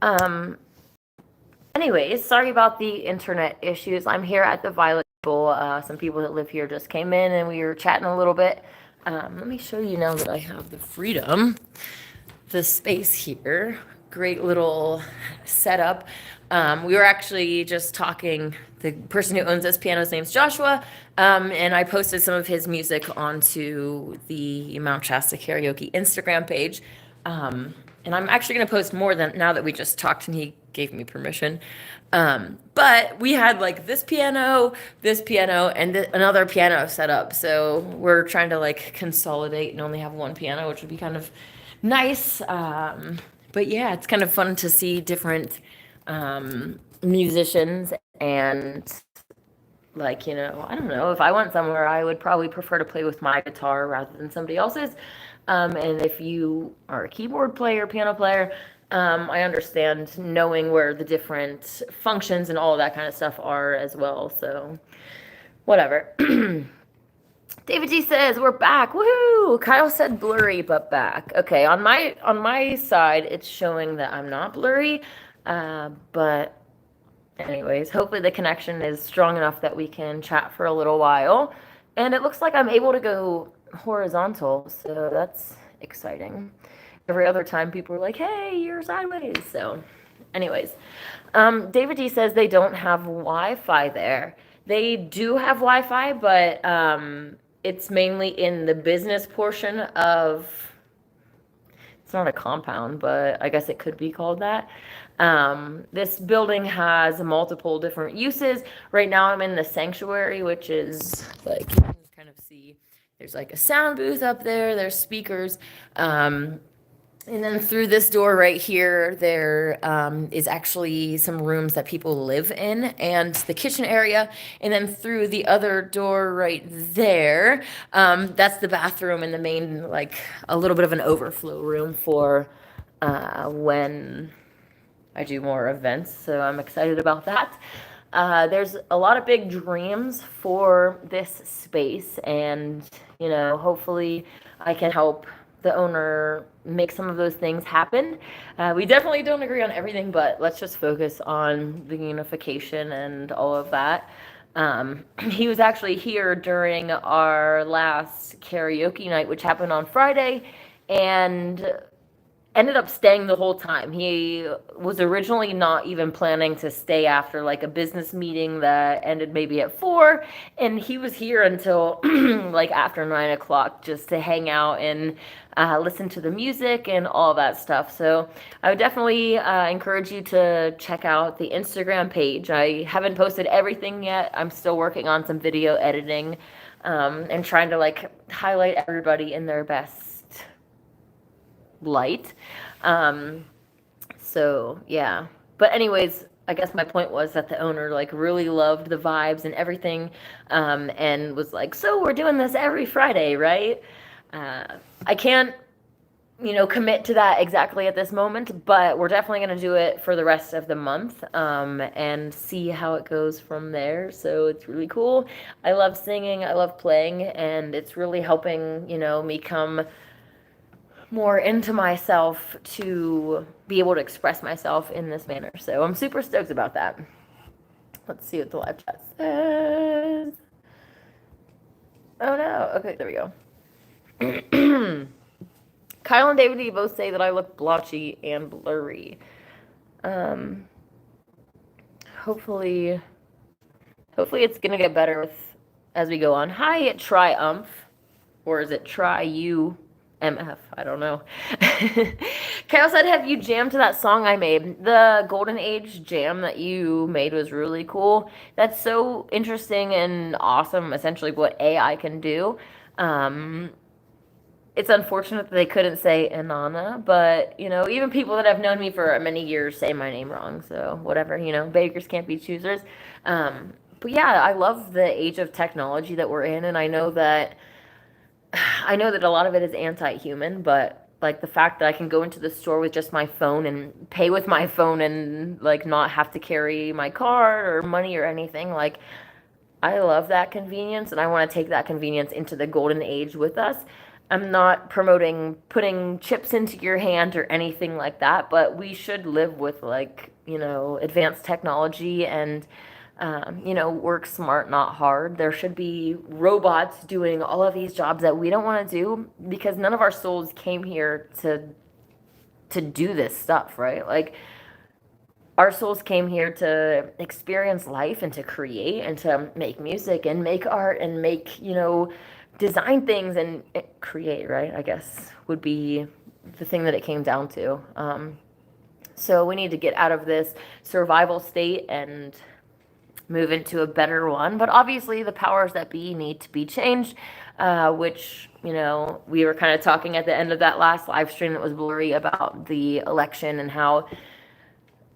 Um, Anyways, sorry about the internet issues. I'm here at the Violet Bowl. Some people that live here just came in and we were chatting a little bit. Let me show you now that I have the freedom, the space here. Great little setup. We were actually just talking. The person who owns this piano's name's Joshua, and I posted some of his music onto the Mount Shasta Karaoke Instagram page. And I'm actually going to post more than now that we just talked and he gave me permission. But we had like this piano, and another piano set up. So we're trying to like consolidate and only have one piano, which would be kind of nice. But yeah, it's kind of fun to see different musicians and like, I don't know, if I went somewhere, I would probably prefer to play with my guitar rather than somebody else's. And if you are a keyboard player, piano player, I understand knowing where the different functions and all of that kind of stuff are as well. So, whatever. David G says we're back. Woohoo! Kyle said blurry but back. Okay, on my side, it's showing that I'm not blurry, but anyways, hopefully the connection is strong enough that we can chat for a little while. And it looks like I'm able to go horizontal, so that's exciting. Every other time people are like, hey, you're sideways. So, anyways, David D says they don't have Wi-Fi there. They do have Wi-Fi, but it's mainly in the business portion of, it's not a compound, but I guess it could be called that. This building has multiple different uses. Right now I'm in the sanctuary, which is like, you can kind of see there's like a sound booth up there, there's speakers. And then through this door right here, there is actually some rooms that people live in and the kitchen area. And then through the other door right there, that's the bathroom and the main, like a little bit of an overflow room for when I do more events. So I'm excited about that. There's a lot of big dreams for this space, and hopefully I can help the owner make some of those things happen. We definitely don't agree on everything, but let's just focus on the unification and all of that. He was actually here during our last karaoke night, which happened on Friday, and ended up staying the whole time. He was originally not even planning to stay after like a business meeting that ended maybe at 4, and he was here until like after 9 o'clock just to hang out and listen to the music and all that stuff. So I would definitely encourage you to check out the Instagram page. I haven't posted everything yet. I'm still working on some video editing and trying to like highlight everybody in their best light. So yeah. But anyways, I guess my point was that the owner like really loved the vibes and everything, and was like, so we're doing this every Friday, right? I can't, commit to that exactly at this moment, but we're definitely going to do it for the rest of the month, and see how it goes from there. So it's really cool. I love singing, I love playing, and it's really helping, me come more into myself to be able to express myself in this manner. So I'm super stoked about that. Let's see what the live chat says. Oh no. Okay, there we go. Kyle and David, you both say that I look blotchy and blurry. Hopefully it's gonna get better as we go on. Hi, Triumph, or is it Try You? MF, I don't know. Kyle said, have you jammed to that song I made? The Golden Age jam that you made was really cool. That's so interesting and awesome, essentially, what AI can do. It's unfortunate that they couldn't say Inanna, but, even people that have known me for many years say my name wrong, so whatever, beggars can't be choosers. But yeah, I love the age of technology that we're in, and I know that a lot of it is anti-human, but like the fact that I can go into the store with just my phone and pay with my phone and like not have to carry my card or money or anything, like I love that convenience, and I want to take that convenience into the golden age with us. I'm not promoting putting chips into your hand or anything like that, but we should live with, like, advanced technology and work smart, not hard. There should be robots doing all of these jobs that we don't want to do because none of our souls came here to do this stuff, right? Like, our souls came here to experience life and to create and to make music and make art and make, design things and create, right? I guess would be the thing that it came down to. So we need to get out of this survival state and move into a better one. But obviously, the powers that be need to be changed, which, we were kind of talking at the end of that last live stream that was blurry about the election and how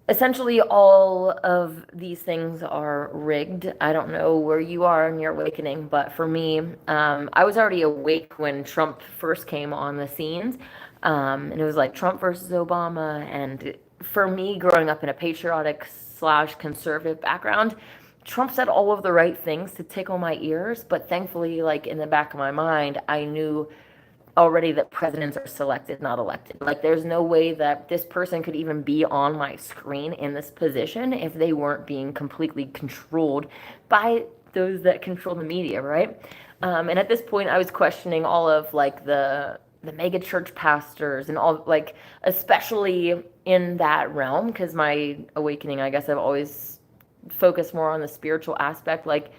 essentially all of these things are rigged. I don't know where you are in your awakening, but for me, I was already awake when Trump first came on the scenes. And it was like Trump versus Obama. And for me, growing up in a patriotic slash conservative background, Trump said all of the right things to tickle my ears. But thankfully, like in the back of my mind, I knew already that presidents are selected, not elected. Like, there's no way that this person could even be on my screen in this position if they weren't being completely controlled by those that control the media, right? And at this point, I was questioning all of like the mega church pastors and all, like, especially in that realm, because my awakening, I guess I've always focused more on the spiritual aspect. Like,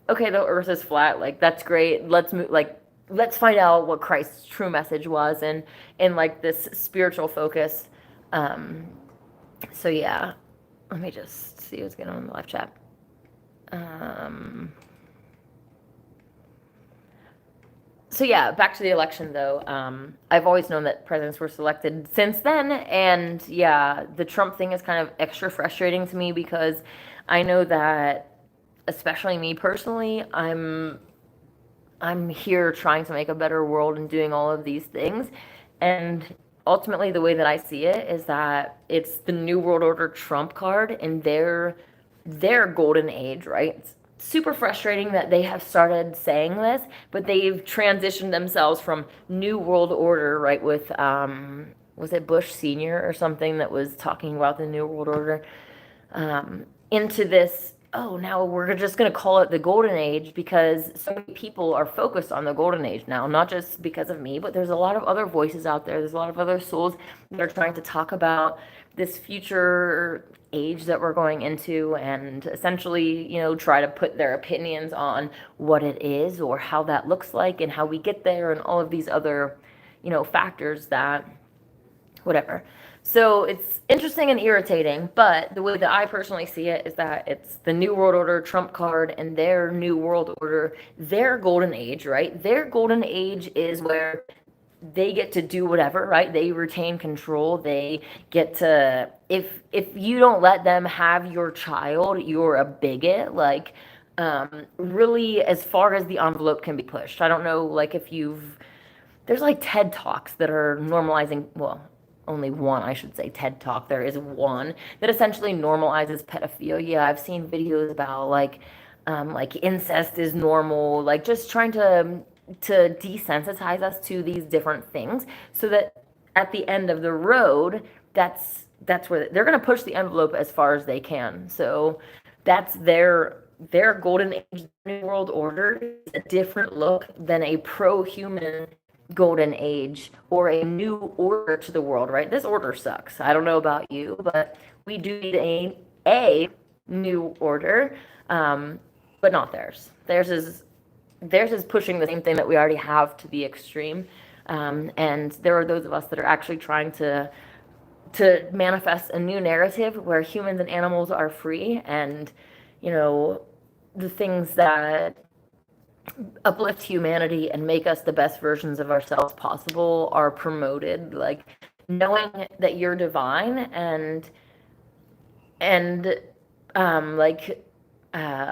okay, the earth is flat, like that's great, let's move, like, let's find out what Christ's true message was, and in like this spiritual focus. um so yeah, let me just see what's going on in the live chat. um so yeah, back to the election though. I've always known that presidents were selected since then, and yeah, the Trump thing is kind of extra frustrating to me because I know that, especially me personally, I'm here trying to make a better world and doing all of these things. And ultimately, the way that I see it is that it's the New World Order trump card in their golden age, right? It's super frustrating that they have started saying this, but they've transitioned themselves from New World Order, right? With was it Bush Senior or something that was talking about the New World Order, into this, oh, now we're just going to call it the golden age because so many people are focused on the golden age now, not just because of me, but there's a lot of other voices out there. There's a lot of other souls that are trying to talk about this future age that we're going into and essentially, try to put their opinions on what it is or how that looks like and how we get there and all of these other, factors that whatever. So it's interesting and irritating, but the way that I personally see it is that it's the New World Order trump card and their New World Order, their golden age, right? Their golden age is where they get to do whatever, right? They retain control. They get to, if you don't let them have your child, you're a bigot. Like, really, as far as the envelope can be pushed. I don't know, like, if you've there's like TED Talks that are normalizing, well, only one, I should say, TED Talk. There is one that essentially normalizes pedophilia. I've seen videos about like incest is normal, like just trying to desensitize us to these different things so that at the end of the road, that's where they're going to push the envelope as far as they can. So that's their golden age. New World Order is a different look than a pro-human golden age or a new order to the world, right? This order sucks. I don't know about you, but we do need a new order, but not theirs. Theirs is pushing the same thing that we already have to the extreme, and there are those of us that are actually trying to manifest a new narrative where humans and animals are free, and the things that uplift humanity and make us the best versions of ourselves possible are promoted. Like, knowing that you're divine and like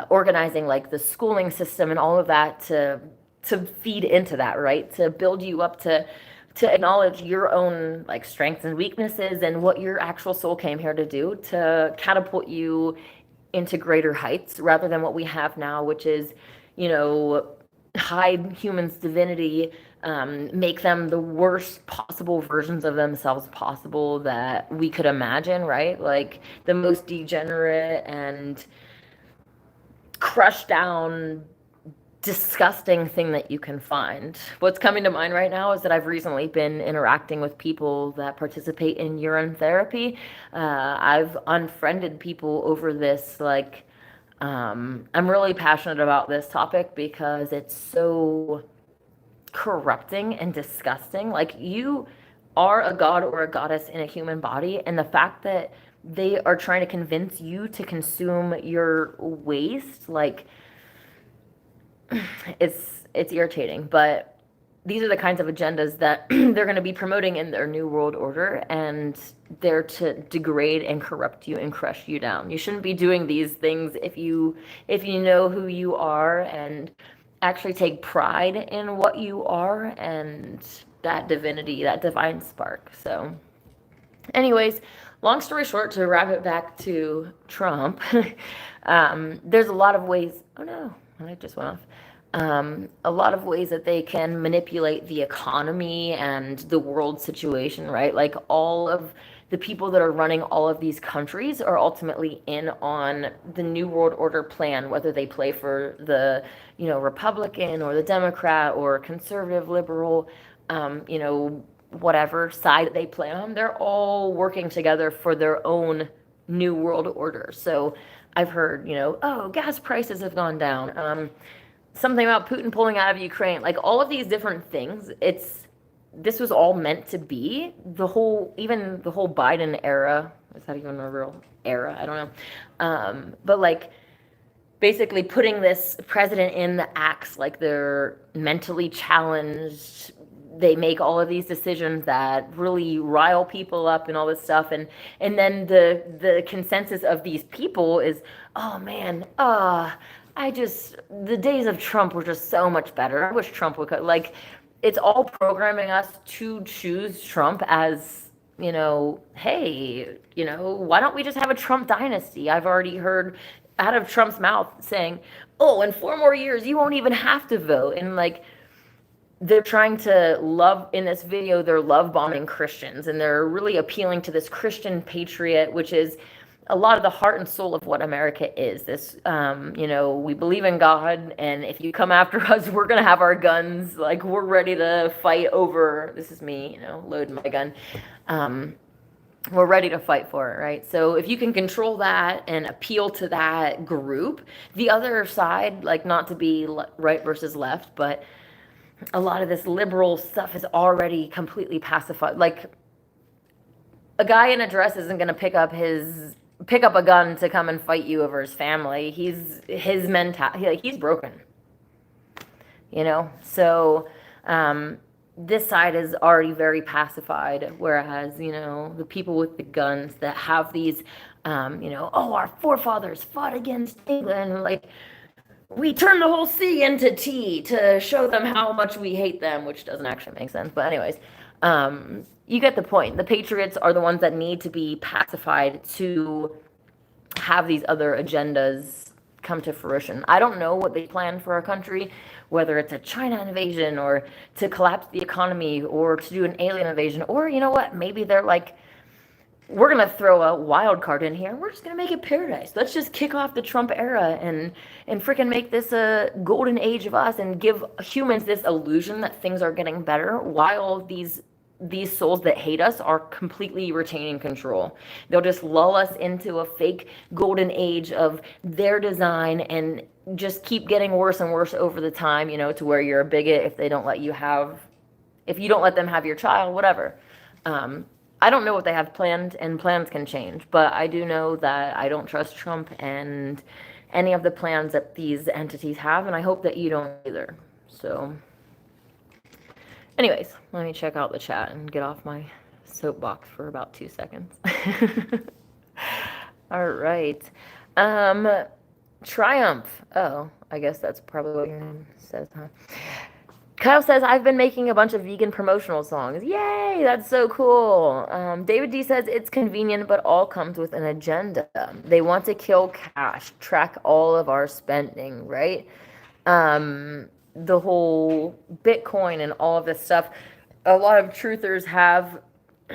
organizing like the schooling system and all of that to feed into that, right? To build you up to acknowledge your own like strengths and weaknesses and what your actual soul came here to do, to catapult you into greater heights rather than what we have now, which is, hide humans' divinity make them the worst possible versions of themselves possible that we could imagine, right? Like the most degenerate and crushed down, disgusting thing that you can find. What's coming to mind right now is that I've recently been interacting with people that participate in urine therapy. I've unfriended people over this, like, I'm really passionate about this topic because it's so corrupting and disgusting. Like, you are a god or a goddess in a human body, and the fact that they are trying to convince you to consume your waste, like, it's irritating. But these are the kinds of agendas that they're going to be promoting in their new world order, and they're to degrade and corrupt you and crush you down. You shouldn't be doing these things if you know who you are and actually take pride in what you are and that divinity, that divine spark. So anyways, long story short, to wrap it back to Trump, there's a lot of ways. Oh no, I just went off. A lot of ways that they can manipulate the economy and the world situation, right? Like all of the people that are running all of these countries are ultimately in on the New World Order plan, whether they play for the, Republican or the Democrat or conservative, liberal, whatever side they play on. They're all working together for their own New World Order. So I've heard, oh, gas prices have gone down. Something about Putin pulling out of Ukraine, like all of these different things. This was all meant to be even the whole Biden era. Is that even a real era? I don't know. But like basically putting this president in the axe, like they're mentally challenged. They make all of these decisions that really rile people up and all this stuff, and then the consensus of these people is, oh man, the days of Trump were just so much better. I wish Trump would like, it's all programming us to choose Trump as, hey, why don't we just have a Trump dynasty? I've already heard out of Trump's mouth saying, oh, in 4 more years, you won't even have to vote. And like, they're trying to in this video, they're love bombing Christians, and they're really appealing to this Christian patriot, which is a lot of the heart and soul of what America is. This, we believe in God, and if you come after us, we're going to have our guns. Like, we're ready to fight over, this is me, loading my gun. We're ready to fight for it, right? So if you can control that and appeal to that group, the other side, like, not to be right versus left, but a lot of this liberal stuff is already completely pacified. Like, a guy in a dress isn't going to pick up a gun to come and fight you over his family. His mentality, like, he's broken. So this side is already very pacified, whereas the people with the guns that have these oh, our forefathers fought against England, like, we turned the whole sea into tea to show them how much we hate them, which doesn't actually make sense. But anyways, you get the point. The patriots are the ones that need to be pacified to have these other agendas come to fruition. I don't know what they plan for our country, whether it's a China invasion or to collapse the economy or to do an alien invasion, or you know what, maybe they're like, we're going to throw a wild card in here. We're just going to make it paradise. Let's just kick off the Trump era and freaking make this a golden age of us and give humans this illusion that things are getting better while these souls that hate us are completely retaining control. They'll just lull us into a fake golden age of their design and just keep getting worse and worse over the time, to where you're a bigot if you don't let them have your child, whatever. I don't know what they have planned, and plans can change, but I do know that I don't trust Trump and any of the plans that these entities have, and I hope that you don't either. So anyways, let me check out the chat and get off my soapbox for about 2 seconds. All right. Triumph. Oh, I guess that's probably what your name says, huh? Kyle says, I've been making a bunch of vegan promotional songs. Yay, that's so cool. David D says, it's convenient, but all comes with an agenda. They want to kill cash, track all of our spending, right? the whole Bitcoin and all of this stuff, a lot of truthers have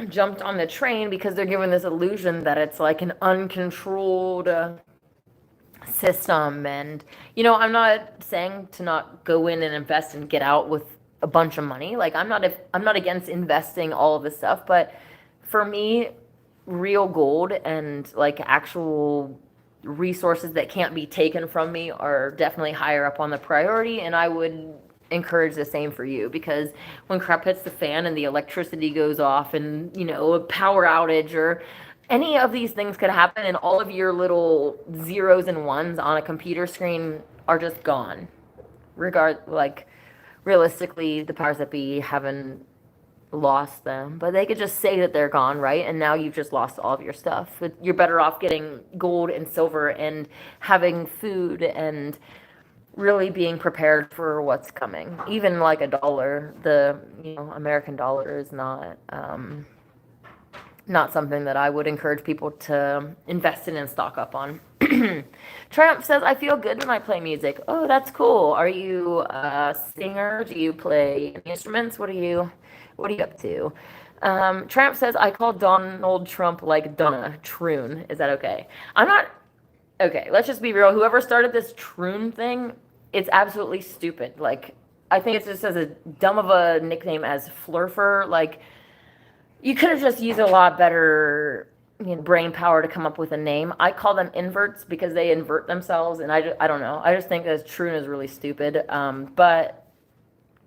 jumped on the train because they're given this illusion that it's like an uncontrolled system. And I'm not saying to not go in and invest and get out with a bunch of money. Like, I'm not against investing all of this stuff, but for me, real gold and like actual resources that can't be taken from me are definitely higher up on the priority. And I would encourage the same for you, because when crap hits the fan and the electricity goes off and a power outage or any of these things could happen, and all of your little zeros and ones on a computer screen are just gone. Like, realistically, the powers that be haven't lost them, but they could just say that they're gone, right? And now you've just lost all of your stuff. You're better off getting gold and silver and having food and really being prepared for what's coming. Even like a dollar, the American dollar is not something that I would encourage people to invest in and stock up on. Triumph says, I feel good when I play music. Oh, that's cool. Are you a singer? Do you play instruments? What are you up to? Triumph says, I call Donald Trump like Donna Troon. Is that okay? I'm not. Okay, let's just be real. Whoever started this Troon thing, it's absolutely stupid. Like, I think it's just as a dumb of a nickname as Flurfer. Like, you could have just used a lot better brain power to come up with a name. I call them inverts because they invert themselves, and I don't know. I just think that Troon is really stupid. But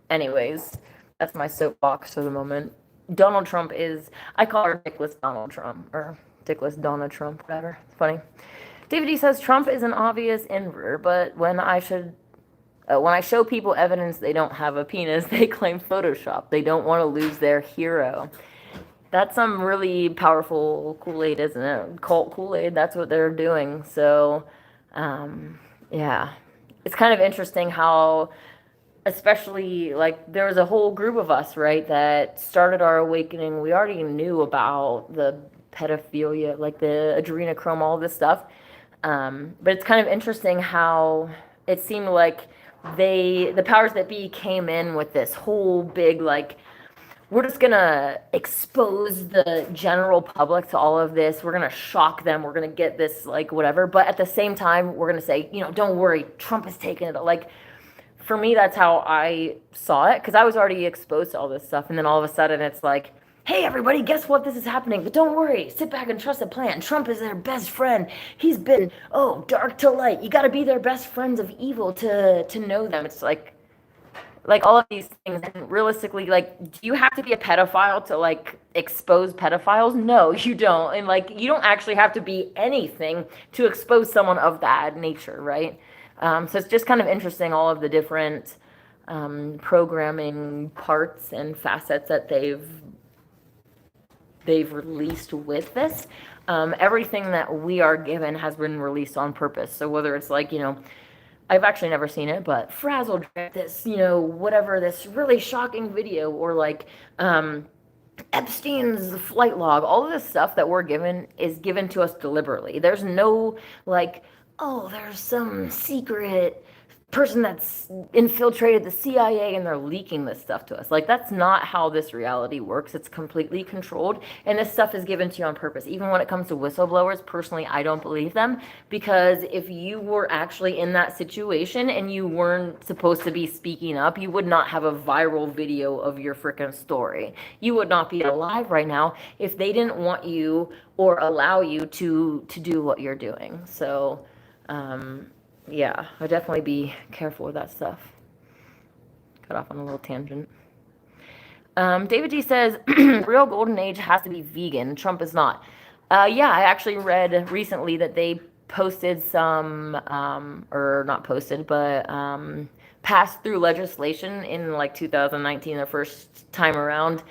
anyways, that's my soapbox for the moment. Donald Trump is, I call her Dickless Donald Trump, or Dickless Donna Trump, whatever. It's funny. David D says, Trump is an obvious invert, but when I show people evidence they don't have a penis, they claim Photoshop. They don't want to lose their hero. That's some really powerful Kool-Aid, isn't it? Cult Kool-Aid, that's what they're doing. So, yeah. It's kind of interesting how, especially, like, there was a whole group of us, right, that started our awakening. We already knew about the pedophilia, like the adrenochrome, all this stuff. But it's kind of interesting how it seemed like the powers that be came in with this whole big, like, we're just gonna expose the general public to all of this. We're gonna shock them. We're gonna get this, like, whatever. But at the same time, we're gonna say, don't worry, Trump is taking it. Like, for me, that's how I saw it, because I was already exposed to all this stuff. And then all of a sudden, it's like, hey, everybody, guess what? This is happening. But don't worry. Sit back and trust the plan. Trump is their best friend. He's been, dark to light. You got to be their best friends of evil to know them. It's like all of these things. And realistically, like, do you have to be a pedophile to, like, expose pedophiles? No, you don't. And, like, you don't actually have to be anything to expose someone of that nature, right? So it's just kind of interesting, all of the different programming parts and facets that they've released with this. Everything that we are given has been released on purpose. So whether it's like, I've actually never seen it, but Frazzle this, whatever, this really shocking video, or like Epstein's flight log, all of this stuff that we're given is given to us deliberately. There's no, like, there's some secret person that's infiltrated the CIA and they're leaking this stuff to us. Like, that's not how this reality works. It's completely controlled, and this stuff is given to you on purpose. Even when it comes to whistleblowers, personally, I don't believe them, because if you were actually in that situation and you weren't supposed to be speaking up, you would not have a viral video of your freaking story. You would not be alive right now if they didn't want you or allow you to do what you're doing. So yeah, I'd definitely be careful with that stuff. Cut off on a little tangent. David G says, real golden age has to be vegan. Trump is not. Yeah, I actually read recently that they posted some, or not posted, but passed through legislation in like 2019, the first time around,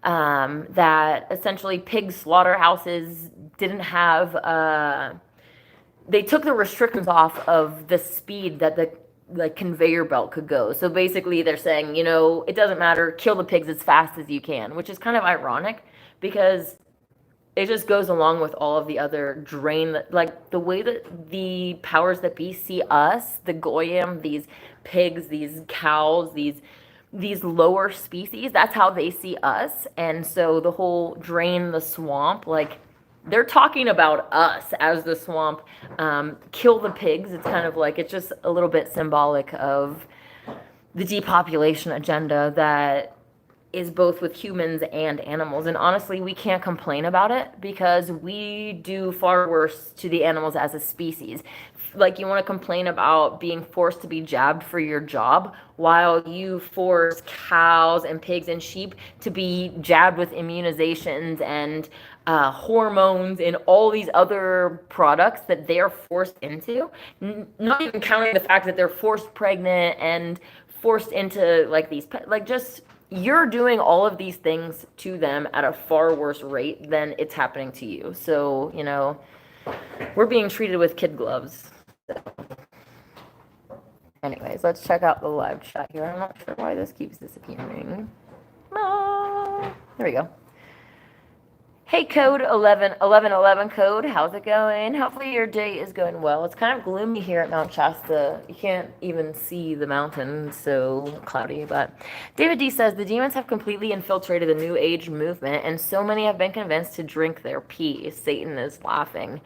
that essentially pig slaughterhouses didn't have... they took the restrictions off of the speed that the conveyor belt could go. So basically they're saying, it doesn't matter, kill the pigs as fast as you can, which is kind of ironic, because it just goes along with all of the other drain that, like the way that the powers that be see us, the goyim, these pigs, these cows, these lower species, that's how they see us. And so the whole drain the swamp, like they're talking about us as the swamp. Kill the pigs, it's kind of like, it's just a little bit symbolic of the depopulation agenda that is both with humans and animals. And honestly, we can't complain about it because we do far worse to the animals as a species. Like, you want to complain about being forced to be jabbed for your job while you force cows and pigs and sheep to be jabbed with immunizations and hormones and all these other products that they're forced into. Not even counting the fact that they're forced pregnant and forced into like these, like, just you're doing all of these things to them at a far worse rate than it's happening to you. So, we're being treated with kid gloves. Anyways, let's check out the live chat here. I'm not sure why this keeps disappearing. There we go. Hey, code 1111 code, how's it going? Hopefully your day is going well. It's kind of gloomy here at Mount Shasta. You can't even see the mountain, so cloudy. But David D says the demons have completely infiltrated the New Age movement, and so many have been convinced to drink their pee. Satan is laughing.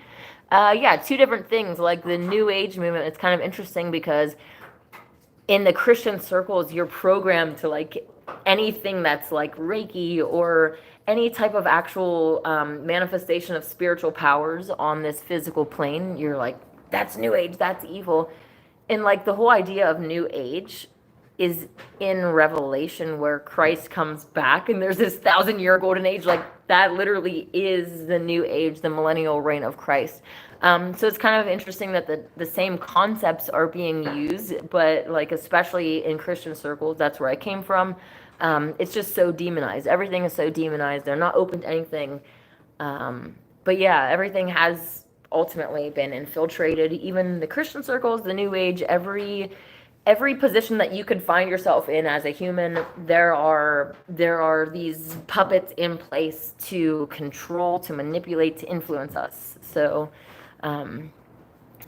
Yeah, two different things. Like the New Age movement, it's kind of interesting because in the Christian circles, you're programmed to like anything that's like Reiki or any type of actual manifestation of spiritual powers on this physical plane. You're like, that's New Age, that's evil. And like the whole idea of New Age is in Revelation where Christ comes back and there's this 1,000-year golden age. Like that literally is the New Age, the millennial reign of Christ. So it's kind of interesting that the same concepts are being used, but like especially in Christian circles, that's where I came from. It's just so demonized. Everything is so demonized. They're not open to anything. But yeah, everything has ultimately been infiltrated. Even the Christian circles, the New Age, every position that you could find yourself in as a human, there are these puppets in place to control, to manipulate, to influence us. So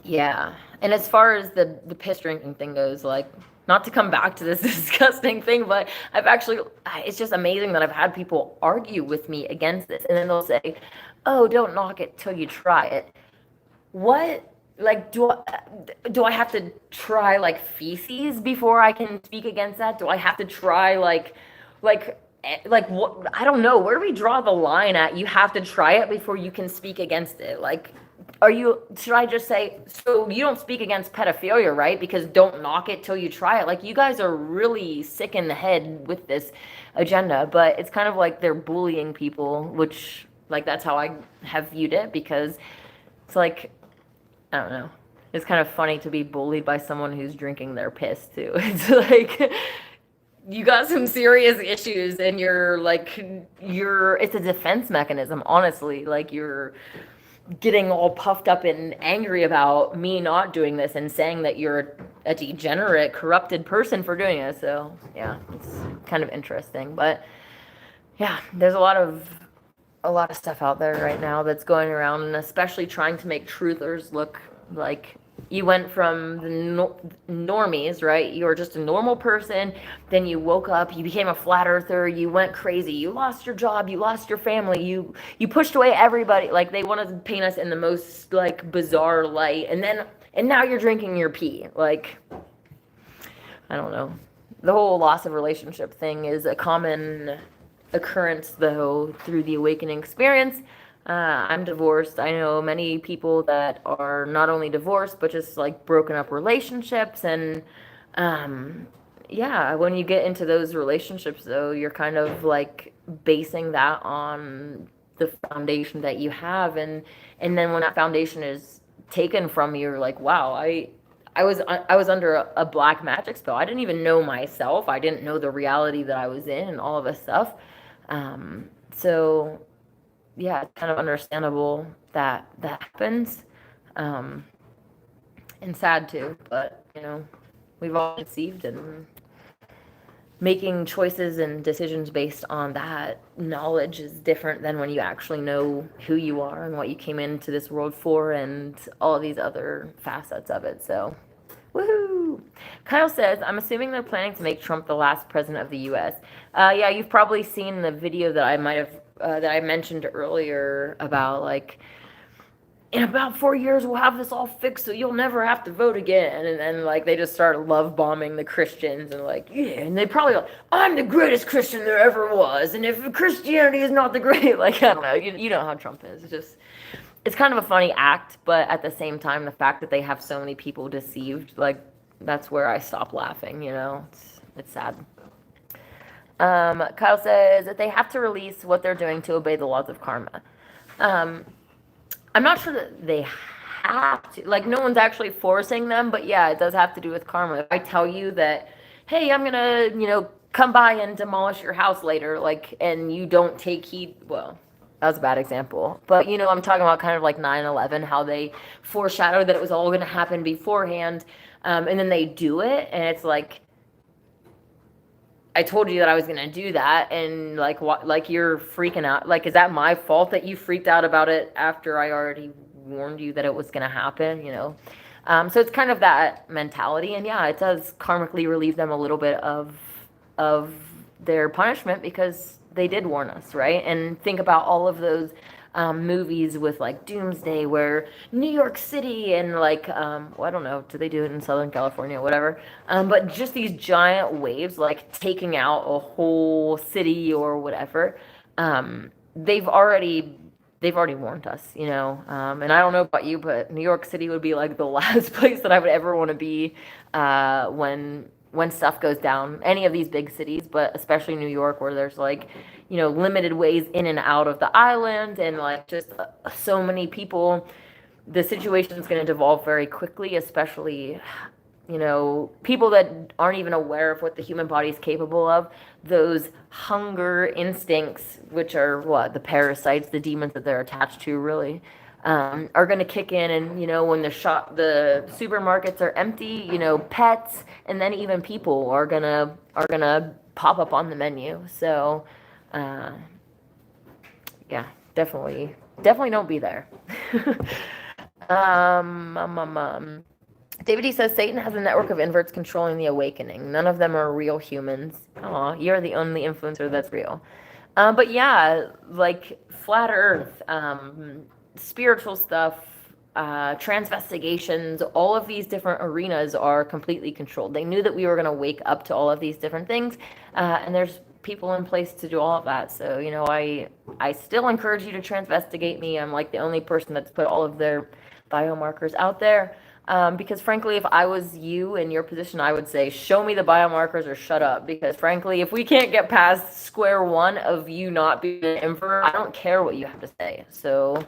yeah. And as far as the piss drinking thing goes, like, not to come back to this disgusting thing, but it's just amazing that I've had people argue with me against this. And then they'll say, oh, don't knock it till you try it. What? Like, do I have to try like feces before I can speak against that? Do I have to try like what? I don't know. Where do we draw the line at? You have to try it before you can speak against it. Like, should I just say, so you don't speak against pedophilia, right? Because don't knock it till you try it. Like, you guys are really sick in the head with this agenda, but it's kind of like they're bullying people, which, like, that's how I have viewed it, because it's like, I don't know. It's kind of funny to be bullied by someone who's drinking their piss, too. It's like, you got some serious issues and it's a defense mechanism, honestly. Like, you're getting all puffed up and angry about me not doing this and saying that you're a degenerate, corrupted person for doing it. So yeah, it's kind of interesting. But yeah, there's a lot of stuff out there right now that's going around, and especially trying to make truthers look like you went from the normies, right? You were just a normal person. Then you woke up, you became a flat earther, you went crazy, you lost your job, you lost your family, you pushed away everybody. Like, they want to paint us in the most like bizarre light. And now you're drinking your pee. Like, I don't know. The whole loss of relationship thing is a common occurrence, though, through the awakening experience. I'm divorced. I know many people that are not only divorced, but just like broken up relationships. And yeah, when you get into those relationships, though, you're kind of like basing that on the foundation that you have. And then when that foundation is taken from you, you're like, wow, I was under a black magic spell. I didn't even know myself. I didn't know the reality that I was in and all of this stuff. So yeah, it's kind of understandable that happens, and sad too. But we've all conceived, and making choices and decisions based on that knowledge is different than when you actually know who you are and what you came into this world for and all these other facets of it. So, woohoo! Kyle says, I'm assuming they're planning to make Trump the last president of the U.S. Yeah, you've probably seen the video that I might have that I mentioned earlier about like in about 4 years we'll have this all fixed so you'll never have to vote again. And then like they just start love bombing the Christians and like, yeah, and they probably like, I'm the greatest Christian there ever was, and if Christianity is not the great, like, I don't know, you know how Trump is. It's just, it's kind of a funny act, but at the same time the fact that they have so many people deceived, like, that's where I stop laughing, you know. It's sad. Kyle says that they have to release what they're doing to obey the laws of karma. I'm not sure that they have to. Like, no one's actually forcing them, but yeah, it does have to do with karma. If I tell you that, hey, I'm gonna, come by and demolish your house later, like, and you don't take heed, well, that was a bad example. But, I'm talking about kind of like 9/11, how they foreshadowed that it was all gonna happen beforehand, and then they do it, and it's like, I told you that I was gonna do that, and like what? Like you're freaking out. Like, is that my fault that you freaked out about it after I already warned you that it was gonna happen? So it's kind of that mentality, and yeah, it does karmically relieve them a little bit of their punishment because they did warn us, right? And think about all of those movies with like Doomsday, where New York City and like, well, I don't know, do they do it in Southern California, whatever? But just these giant waves, like taking out a whole city or whatever. They've already warned us, and I don't know about you, but New York City would be like the last place that I would ever want to be when stuff goes down. Any of these big cities, but especially New York, where there's like, limited ways in and out of the island, and like just so many people. The situation is going to devolve very quickly, especially, people that aren't even aware of what the human body is capable of. Those hunger instincts, which are what the parasites, the demons that they're attached to, really, are going to kick in. And when the supermarkets are empty, pets and then even people are gonna pop up on the menu. So, yeah, definitely don't be there. um, um, um, um. David E says Satan has a network of inverts controlling the awakening. None of them are real humans. Aw, you're the only influencer that's real. But yeah, like flat Earth, spiritual stuff, transvestigations, all of these different arenas are completely controlled. They knew that we were going to wake up to all of these different things, and there's people in place to do all of that. So, I still encourage you to transvestigate me. I'm like the only person that's put all of their biomarkers out there. Because frankly, if I was you in your position, I would say, show me the biomarkers or shut up. Because frankly, if we can't get past square one of you not being an emperor, I don't care what you have to say. So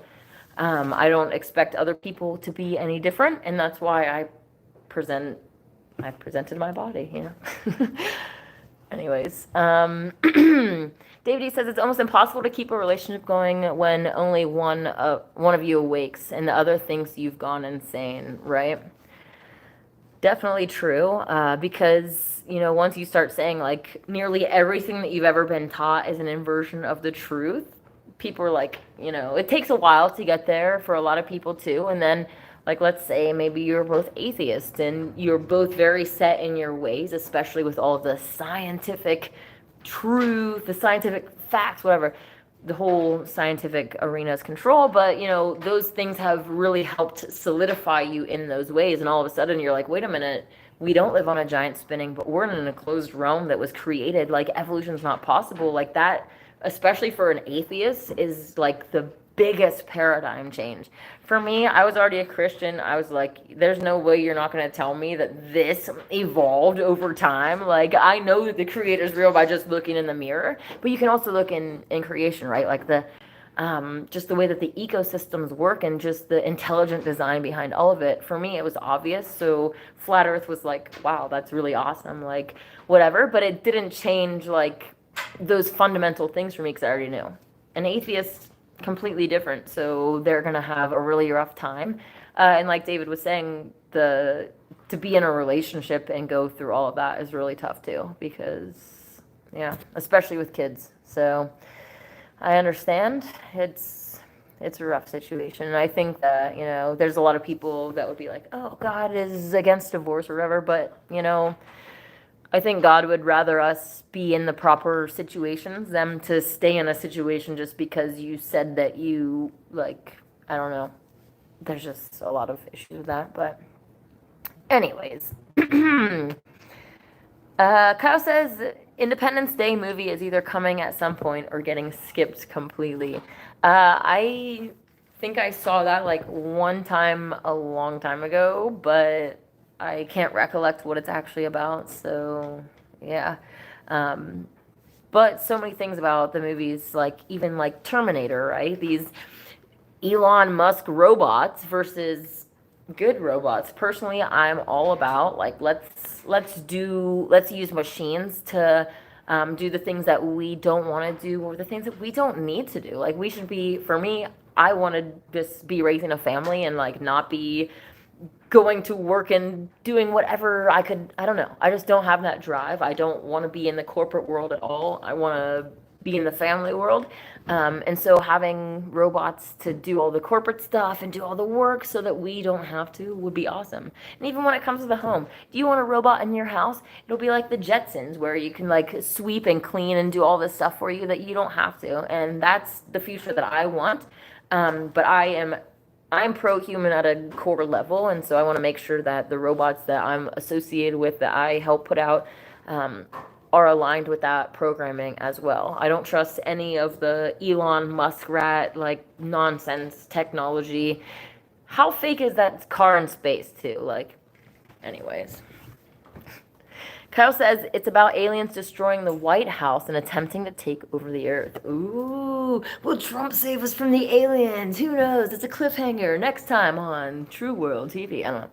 I don't expect other people to be any different, and that's why I presented my body, Anyways, David E says it's almost impossible to keep a relationship going when only one of you awakes and the other thinks you've gone insane, right? Definitely true, because once you start saying like nearly everything that you've ever been taught is an inversion of the truth, people are like, it takes a while to get there for a lot of people too, and then like, let's say maybe you're both atheists and you're both very set in your ways, especially with all of the scientific truth, the scientific facts, whatever. The whole scientific arena is control, but those things have really helped solidify you in those ways. And all of a sudden you're like, wait a minute, we don't live on a giant spinning, but we're in an enclosed realm that was created. Like, evolution's not possible. Like that, especially for an atheist, is like the biggest paradigm change. For me, I was already a Christian. I was like, there's no way you're not going to tell me that this evolved over time. Like, I know that the creator is real by just looking in the mirror, but you can also look in creation, right? Like just the way that the ecosystems work and just the intelligent design behind all of it. For me, it was obvious. So flat earth was like, wow, that's really awesome. Like, whatever, but it didn't change like those fundamental things for me because I already knew. An atheist, completely different, so they're gonna have a really rough time, and like David was saying, to be in a relationship and go through all of that is really tough too, because Yeah, especially with kids. So I understand it's a rough situation. And I think that, there's a lot of people that would be like, "Oh, God is against divorce or whatever," but, I think God would rather us be in the proper situations than to stay in a situation just because you said that you like, I don't know. There's just a lot of issues with that, but anyways. Kyle says Independence Day movie is either coming at some point or getting skipped completely. I think I saw that like one time a long time ago, but I can't recollect what it's actually about. So yeah. Um, but so many things about the movies, like even like Terminator, right? These Elon Musk robots versus good robots. Personally, I'm all about like let's use machines to do the things that we don't want to do or the things that we don't need to do. Like we should be. For me, I want to just be raising a family and like not be going to work and doing whatever I could. I don't know. I just don't have that drive. I don't want to be in the corporate world at all. I want to be in the family world. And so having robots to do all the corporate stuff and do all the work so that we don't have to would be awesome. And even when it comes to the home, do you want a robot in your house? It'll be like the Jetsons where you can like sweep and clean and do all this stuff for you that you don't have to. And that's the future that I want. But I'm pro-human at a core level, and so I want to make sure that the robots that I'm associated with, that I help put out, um, are aligned with that programming as well. I don't trust any of the Elon Musk rat like nonsense technology. How fake is that car in space too? Like, anyways. Kyle says it's about aliens destroying the White House and attempting to take over the Earth. Ooh, will Trump save us from the aliens? Who knows? It's a cliffhanger next time on True World TV. I don't know.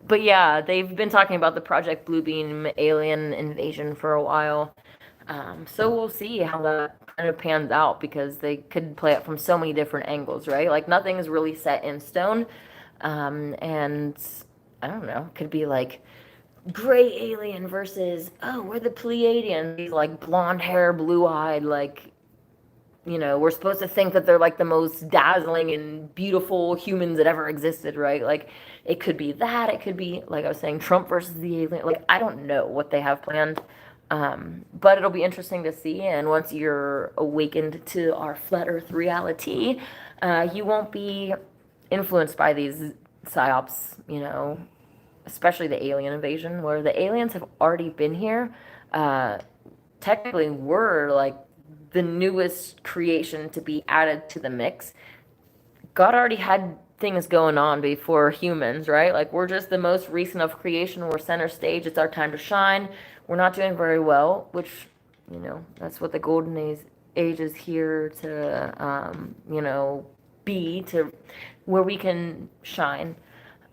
But yeah, they've been talking about the Project Bluebeam alien invasion for a while. So we'll see how that kind of pans out because they could play it from so many different angles, right? Like nothing is really set in stone. And I don't know, it could be like gray alien versus, oh, we're the Pleiadians, these like blonde hair, blue eyed, like, we're supposed to think that they're like the most dazzling and beautiful humans that ever existed, right? Like it could be that, it could be like I was saying, Trump versus the alien. Like I don't know what they have planned. But it'll be interesting to see. And once you're awakened to our flat Earth reality, you won't be influenced by these psyops, especially the alien invasion, where the aliens have already been here. Uh, Technically, we're like the newest creation to be added to the mix. God already had things going on before humans, right? Like we're just the most recent of creation. We're center stage. It's our time to shine. We're not doing very well, which, that's what the golden age is here to, be to where we can shine.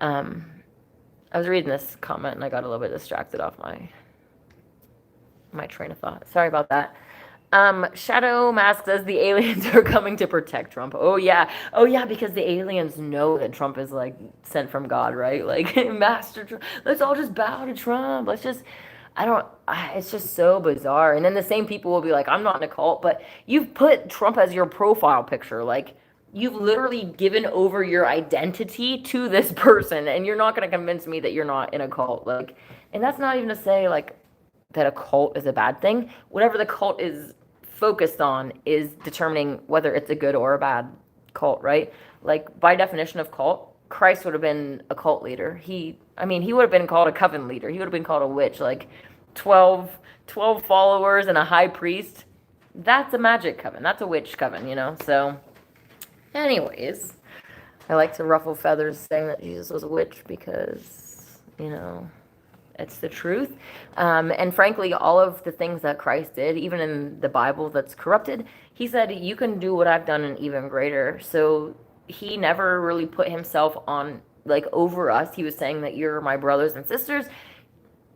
I was reading this comment and I got a little bit distracted off my train of thought. Sorry about that. Shadow Mask says the aliens are coming to protect Trump. Oh yeah. Oh yeah, because the aliens know that Trump is like sent from God, right? Like Master Trump. Let's all just bow to Trump. It's just so bizarre. And then the same people will be like, I'm not in a cult, but you've put Trump as your profile picture. Like you've literally given over your identity to this person and you're not going to convince me that you're not in a cult. Like, and that's not even to say like that a cult is a bad thing. Whatever the cult is focused on is determining whether it's a good or a bad cult, right? Like by definition of cult, Christ would have been a cult leader. He would have been called a coven leader. He would have been called a witch. Like 12 followers and a high priest. That's a magic coven. That's a witch coven. So anyways, I like to ruffle feathers saying that Jesus was a witch because, it's the truth. And frankly, all of the things that Christ did, even in the Bible that's corrupted, he said, you can do what I've done and even greater. So he never really put himself on like over us. He was saying that you're my brothers and sisters.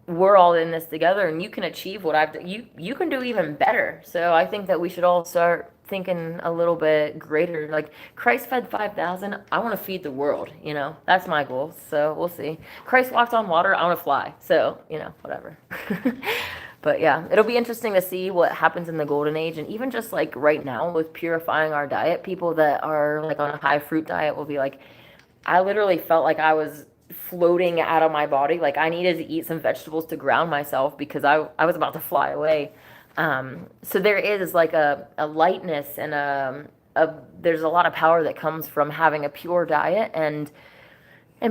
We're all in this together and you can achieve what I've done. You can do even better. So I think that we should all start thinking a little bit greater. Like Christ fed 5,000. I want to feed the world, that's my goal. So we'll see. Christ walked on water. I want to fly. So, whatever. But yeah, it'll be interesting to see what happens in the golden age, and even just like right now with purifying our diet, people that are like on a high fruit diet will be like, I literally felt like I was floating out of my body. Like I needed to eat some vegetables to ground myself because I was about to fly away. So there is like a lightness and there's a lot of power that comes from having a pure diet and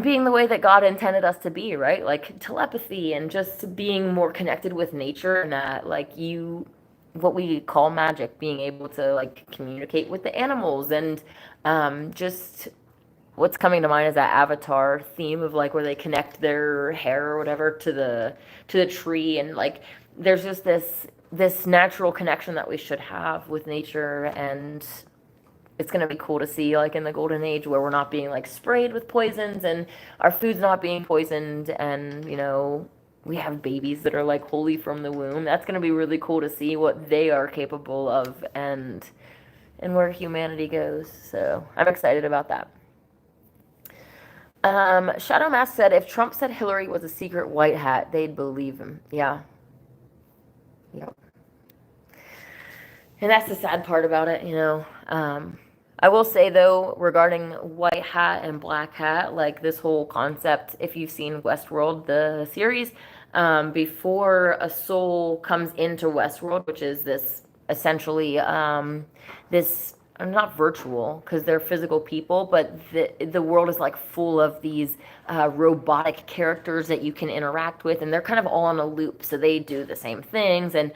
being the way that God intended us to be, right? Like telepathy and just being more connected with nature, and that like what we call magic, being able to like communicate with the animals, and just what's coming to mind is that Avatar theme of like where they connect their hair or whatever to the tree, and like there's just this natural connection that we should have with nature. And it's going to be cool to see like in the golden age where we're not being like sprayed with poisons and our food's not being poisoned, and we have babies that are like holy from the womb. That's going to be really cool to see what they are capable of, and where humanity goes. So I'm excited about that. Shadow Mask said if Trump said Hillary was a secret white hat, they'd believe him. Yeah. Yep. And that's the sad part about it. I will say though, regarding white hat and black hat, like this whole concept, if you've seen Westworld, the series, before a soul comes into Westworld, which is this essentially this not virtual because they're physical people, but the world is like full of these robotic characters that you can interact with, and they're kind of all on a loop, so they do the same things, and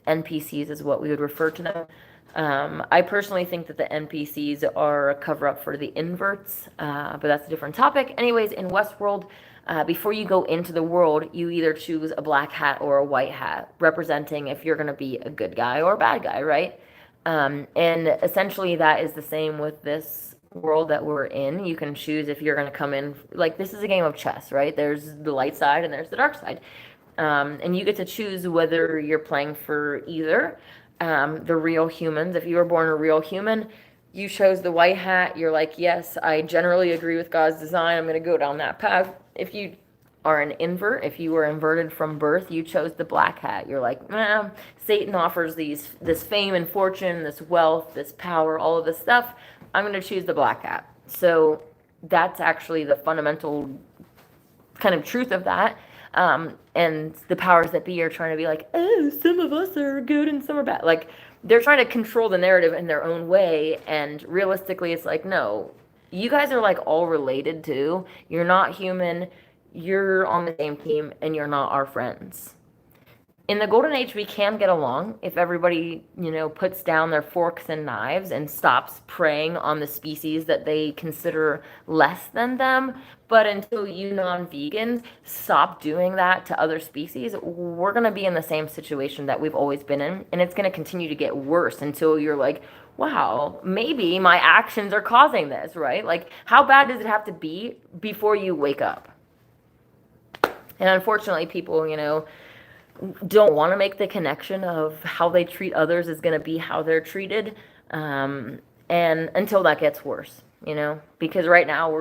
NPCs is what we would refer to them. I personally think that the NPCs are a cover-up for the inverts, but that's a different topic. Anyways, in Westworld, before you go into the world, you either choose a black hat or a white hat, representing if you're going to be a good guy or a bad guy, right? And essentially that is the same with this world that we're in. You can choose if you're going to come in, like this is a game of chess, right? There's the light side and there's the dark side. And you get to choose whether you're playing for either. The real humans. If you were born a real human, you chose the white hat. You're like, yes, I generally agree with God's design. I'm going to go down that path. If you are an invert, if you were inverted from birth, you chose the black hat. You're like, Satan offers this fame and fortune, this wealth, this power, all of this stuff. I'm going to choose the black hat. So that's actually the fundamental kind of truth of that. And the powers that be are trying to be like, oh, some of us are good and some are bad. Like, they're trying to control the narrative in their own way. And realistically, it's like, no, you guys are like all related too. You're not human. You're on the same team and you're not our friends. In the golden age, we can get along if everybody, puts down their forks and knives and stops preying on the species that they consider less than them. But until you non-vegans stop doing that to other species, we're going to be in the same situation that we've always been in. And it's going to continue to get worse until you're like, wow, maybe my actions are causing this, right? Like, how bad does it have to be before you wake up? And unfortunately, people, don't want to make the connection of how they treat others is going to be how they're treated, and until that gets worse, because right now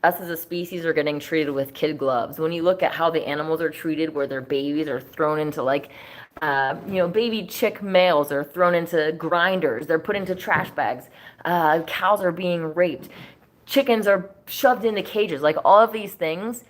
us as a species are getting treated with kid gloves. When you look at how the animals are treated, where their babies are thrown into like baby chick males are thrown into grinders, they're put into trash bags, cows are being raped, chickens are shoved into cages, like all of these things.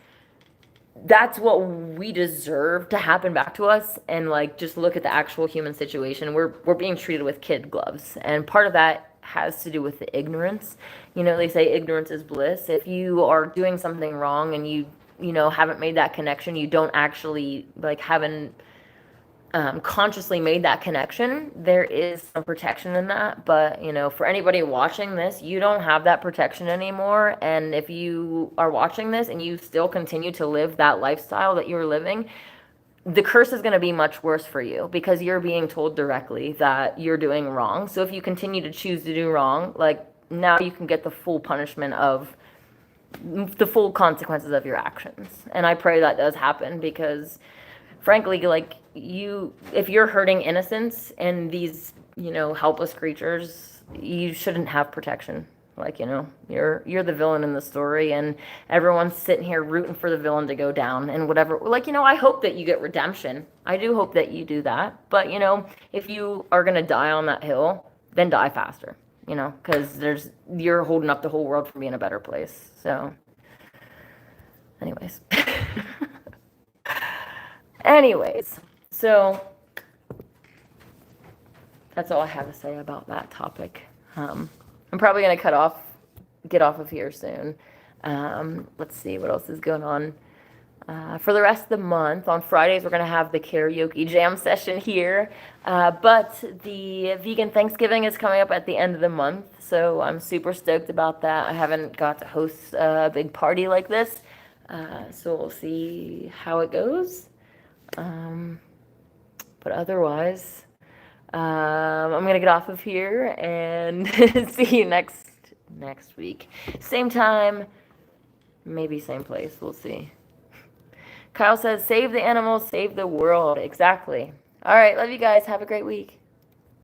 That's what we deserve to happen back to us. And like, just look at the actual human situation. We're being treated with kid gloves, and part of that has to do with the ignorance. They say ignorance is bliss. If you are doing something wrong and you haven't made that connection, you don't actually like haven't consciously made that connection, there is some protection in that. But for anybody watching this, you don't have that protection anymore. And if you are watching this and you still continue to live that lifestyle that you're living, the curse is going to be much worse for you, because you're being told directly that you're doing wrong. So if you continue to choose to do wrong, like, now you can get the full punishment of the full consequences of your actions. And I pray that does happen, because frankly, like, if you're hurting innocents and these, helpless creatures, you shouldn't have protection. Like, you're the villain in the story, and everyone's sitting here rooting for the villain to go down and whatever. Like, I hope that you get redemption. I do hope that you do that. But, if you are going to die on that hill, then die faster, because you're holding up the whole world from being a better place. So, anyways. Anyways, so that's all I have to say about that topic. I'm probably going to get off of here soon. Let's see what else is going on. For the rest of the month, on Fridays, we're going to have the karaoke jam session here. But the vegan Thanksgiving is coming up at the end of the month, so I'm super stoked about that. I haven't got to host a big party like this, so we'll see how it goes. But otherwise, I'm gonna get off of here and see you next week. Same time, maybe same place. We'll see. Kyle says, save the animals, save the world. Exactly. All right, love you guys. Have a great week.